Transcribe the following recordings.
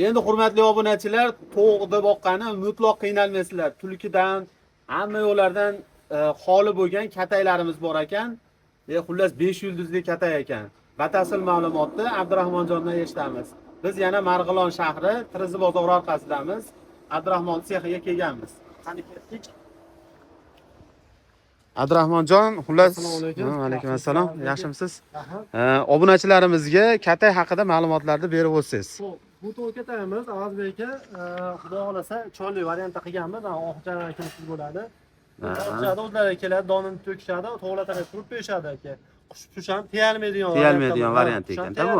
Endi hurmatli obunachilar, to'g'da boqqani mutlaq qiynalmaysizlar. Tulkidan, hamma yo'llardan xoli bo'lgan kataylarimiz bor ekan. Xullas 5 yulduzli katay ekan. Batafsil ma'lumotni Abdurahmonjondan eshitamiz. Biz yana Marg'ilon shahri, Tirizi bozor orqasidamiz. Abdurahmon sexiga kelganmiz. Qani ketdik. Abdurahmonjon, xullas, alaykum assalom. Yaxshimisiz? Obunachilarimizga katay haqida ma'lumotlarni berib o'tsangiz. Bu to'katayimiz Avazbekka xudo xolasa chorli variantda qilganmiz. Oqchalar kelib bo'ladi. Oqchada o'zlari keladi, donini to'kishadi, to'g'latadi, turib qo'yishadi aka. Qush ham tiyalmaydigan variant ekan-da bu.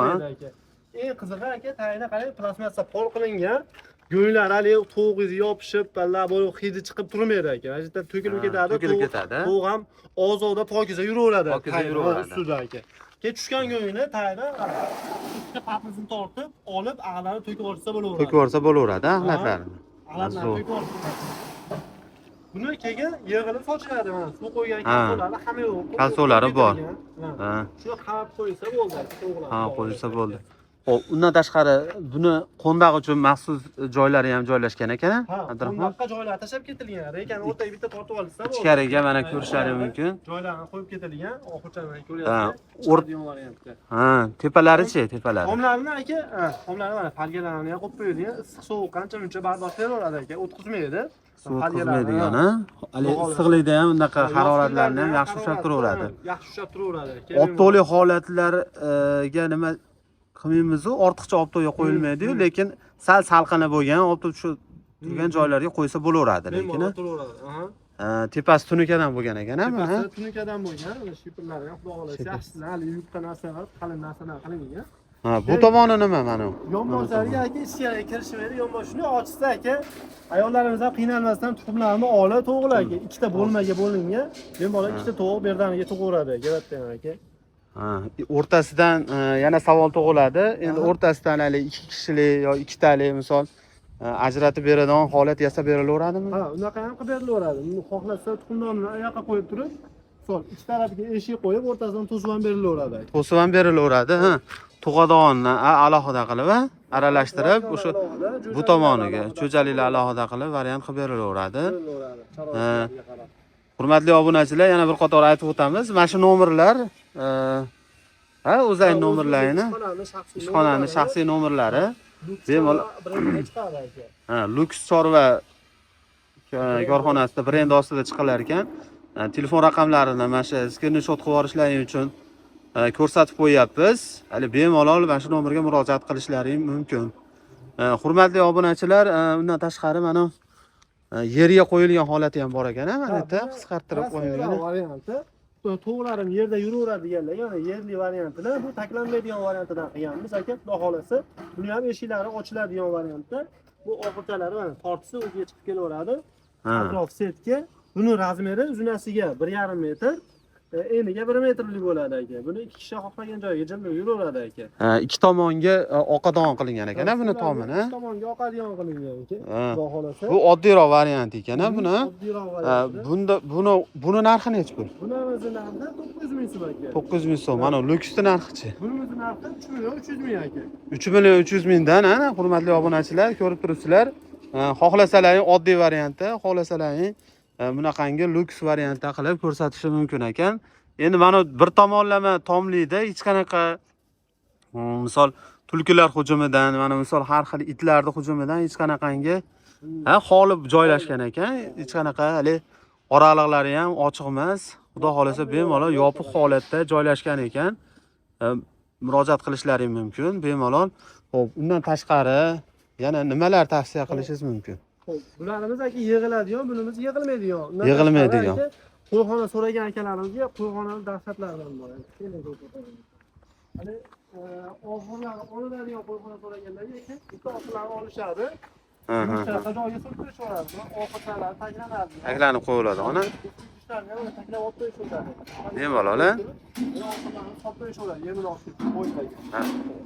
Eng qizig'i aka, tayinda qarang, plastmassa pol qilingan. Go'ylar hali to'g'iz yopishib, balla bo'lib hidi chiqib turmaydi aka. Ajda to'kilib ketadi. To'g' ham ozoda pokiza yuraveradi. Ustida aka. Ke tushgan go'yini tayda ikkita papasini tortib, olib, ag'larni to'kib olsa bo'laveradi. To'kib olsa bo'laveradi, ag'larni. Ag'larni to'kib olsa. Buni keyin yig'ilib sochiladi mana. Suv qo'ygan kalsolari hamma yo'q. Kalsolari bor. Shuni qamab qo'ysa bo'ldi, to'g'rilab. Ha, qo'ysa bo'ldi. Xo'p, undan tashqari buni qo'ndoq uchun maxsus joylari ham joylashgan ekan, Abdurahmon. Qo'ndoqqa joylar tashlab ketilgan. Lekin o'rtaga bitta tortib olsa bo'ldi. Ichkariga mana ko'rishlari mumkin. Joylarni qo'yib ketilgan. Oxircha mana ko'ryapsiz. Variantda. Ha, tepalari-chi, tepalari. Xomlarni aka, xomlarni mana falgalarni ham qo'yib qo'yilgan. Issiq sovuq qancha-muncha bardosh beraveradi aka. O'tkazmaydi. O'tkazmaydigan, ha. Hali issiqlikda ham unaqa haroratlarni ham yaxshi ushlab turaveradi. Yaxshi ushlab turaveradi aka. Opto'li holatlarga nima qilmaymiz, ortiqcha opto'ga qo'yilmaydi-yu, lekin sal salqini bo'lgan, opto shu turgan joylarga qo'ysa bo'laveradi, lekin. Tepasi tunukadan bo'lgan ekan, mana. Tepasi tunukadan bo'lgan, shipirlari ham xudo xolasa yaxshilar, hali yupqa narsalar, qalin narsalar qilingan. Ha, bu tomoni nima mana? Yonboshlariga aka ichkariga kirishmaydi, yonboshini ochsa aka, ayollarimiz ham qiynalmasdan tuxumlarni olib to'g'rilarga, ikkita bo'lmaga bo'lingan, bemalol ikkita to'g'ri berdaniga tug'uradi, galatdan aka. O'rtasidan yana savol tug'iladi. Endi o'rtasidan hali 2 kishilik yo 2 talik misol ajratib beradigan holat yasab berilaveradimi? Ha, unaqa ham qilib berilaveradi. Uni xohlasa tuxumdonni oyoqqa qo'yib turib, misol ikki tarafiga eshik qo'yib, o'rtasidan to'sib ham berilaveradi. To'sib ham berilaveradi, ha. Tug'adonni alohida qilib, aralashtirib, o'sha bu tomoniga cho'jaliklar alohida qilib variant qilib berilaveradi. Hurmatli obunachilar, yana bir qator aytib o'tamiz. Mana shu nomerlar o'zing nomerlarini, ishxonaning shaxsiy nomerlari bemalol Luks chorva korxonasida brend ostida chiqilar ekan. Telefon raqamlarini mana shu skrinshot qilib olishlaring uchun ko'rsatib qo'yapmiz. Hali bemalol mana shu nomerga murojaat qilishlaring mumkin. Hurmatli obunachilar, undan tashqari mana yerga qo'yilgan holati ham bor ekan, mana yerda qisqartirib qo'yilgan varianti. To'g'larim yerda yuraveradi deganlar, ya'ni yerli variantida, bu taklanmaydigan variantidan qilganmiz aka, xudo xolasa. Buni ham eshiklari ochiladigan variantda. Bu oxirchalari mana tortsa o'ziga chiqib kelaveradi. Atrof setga. Buni razmeri uzunasiga 1,5 metr, eniga 1 metrlik bo'ladi aka. Buni 2 kishi xohlagan joyiga jilib yuraveradi aka. Ikki tomonga oqadigan qilingan ekan, buni tomini. Ikki tomonga oqadigan qilingan aka. Xudo xolasa. Bu oddiyroq variant ekan, buni. Oddiyroq variant. Buni narxi necha pul? Buni narxi 900 ming so'm aka. 900 ming so'm. Mana Luksning narxi-chi? Buning narxi 3 million 300 ming aka. 3 million 300 mingdan, hurmatli obunachilar, ko'rib turibsizlar. Xohlasalaring oddiy variantda, xohlasalaring bunaqangi luks variantda qilib ko'rsatishi mumkin ekan. Endi mana bir tomonlama tomlikda hech qanaqa misol tulkilar hujumidan, mana misol har xil itlarning hujumidan hech qanaqangi xoli joylashgan ekan. Hech qanaqa hali oraliqlari ham ochiq emas. Xudo xolasa bemalol yopiq holatda joylashgan ekan. Murojaat qilishlaring mumkin bemalol. Xo'p, undan tashqari yana nimalar tavsiya qilishingiz mumkin? Bularimiz aka yig'iladigan, bunimiz yig'ilmaydigan. Yig'ilmaydigan. Qo'yxona so'ragan akalarimizga qo'yxonaning dahshatlaridan bor. Hali oxirlar olinadigan qo'yxona so'raganlarga aka bitta oqlarni olishadi. Shunaqa joyga surib qo'yishadi. Oxirchalar taglanadi. Taglanib qo'yiladi, ona. Taklab olib qo'yishadi. Bemalol,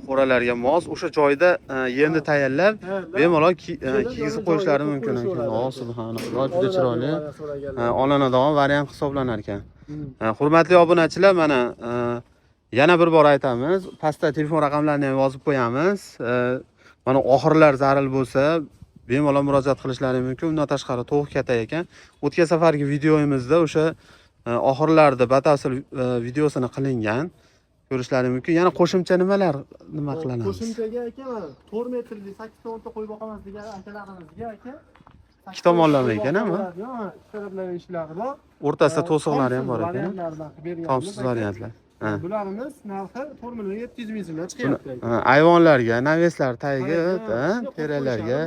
Xo'ralarga mos o'sha joyda yerni tayyorlab, bemalol kiygizib qo'yishlari mumkin ekan. Subhanalloh, juda chiroyli. Olinadigan variant hisoblanar ekan. Hurmatli obunachilar, mana yana bir bor aytamiz, pastda telefon raqamlarini ham yozib qo'yamiz. Mana oxirlar zaril bo'lsa, bemalol murojaat qilishlari mumkin. Undan tashqari tovuq katta ekan. O'tgan safargi videoyimizda o'sha oxirlarda batafsil videosini qilingan. Ko'rishlari mumkin. Yana qo'shimcha nima qilamiz? Qo'shimchaga aka 4 metrli 8 ta qo'yib boqamiz degan akalarimizga aka. Ikki tomonlama ekan-mi? Ikkita bilan ishlari bor. O'rtasida to'siqlari ham bor ekan. Variantlardan berganmiz. Tomsiz variantlar. Bularimiz narxi 4 million 700 ming so'mdan chiqyapti. Ayvonlarga, naveslar tagiga, teralarga,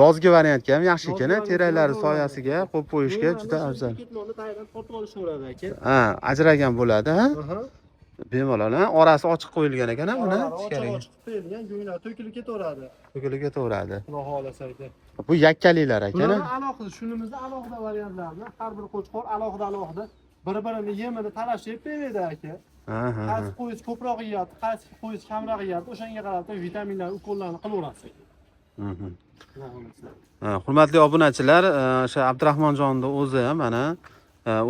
yozgi variantga ham yaxshi ekan, teraklari soyasiga qo'yib qo'yishga juda afzal. Ketmonni tagidan tortib olishaveradi aka. Ajragan bo'ladi, ha? Bemalol, orasi ochiq qo'yilgan ekan, buni ichkariga. Ochiq qo'yilgan, go'nglar to'kilib ketaveradi. To'kilib ketaveradi. Xudo xolasa aka. Bu yakkaliklar ekan. Bular alohida, shunimizda alohida variantlarni, har bir qo'chqor alohida bir-birini yemini talashib beradi aka. Qaysi qo'yish ko'proq yeyapti, qaysi qo'yish kamroq yeyapti, o'shanga qarab vitaminlar, ukollarni qilaverasiz. Hurmatli obunachilar, o'sha Abdurahmonjonning o'zi ham mana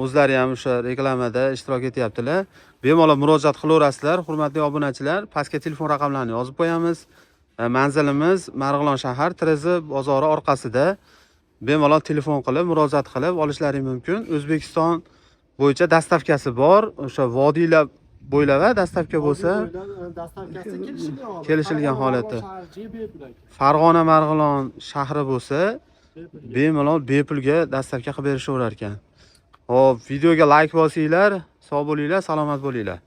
o'zlari ham o'sha reklamada ishtirok etyaptilar. Bemalol murojaat qilaverasizlar. Hurmatli obunachilar, pastga telefon raqamlarini yozib qo'yamiz. Manzilimiz Marg'ilon shahar Terezi bozori orqasida. Bemalol telefon qilib, murojaat qilib olishlari mumkin. O'zbekiston bo'yicha dastavkasi bor. O'sha vodiylar bo'ylab dastavka bo'lsa, dastavkasi kelishilgan holati. Farg'ona Marg'ilon shahri bo'lsa, bemalol bepulga dastavka qilib berishaverar ekan. Xo'p, videoga like bosinglar, sog' bo'linglar, salomat bo'linglar.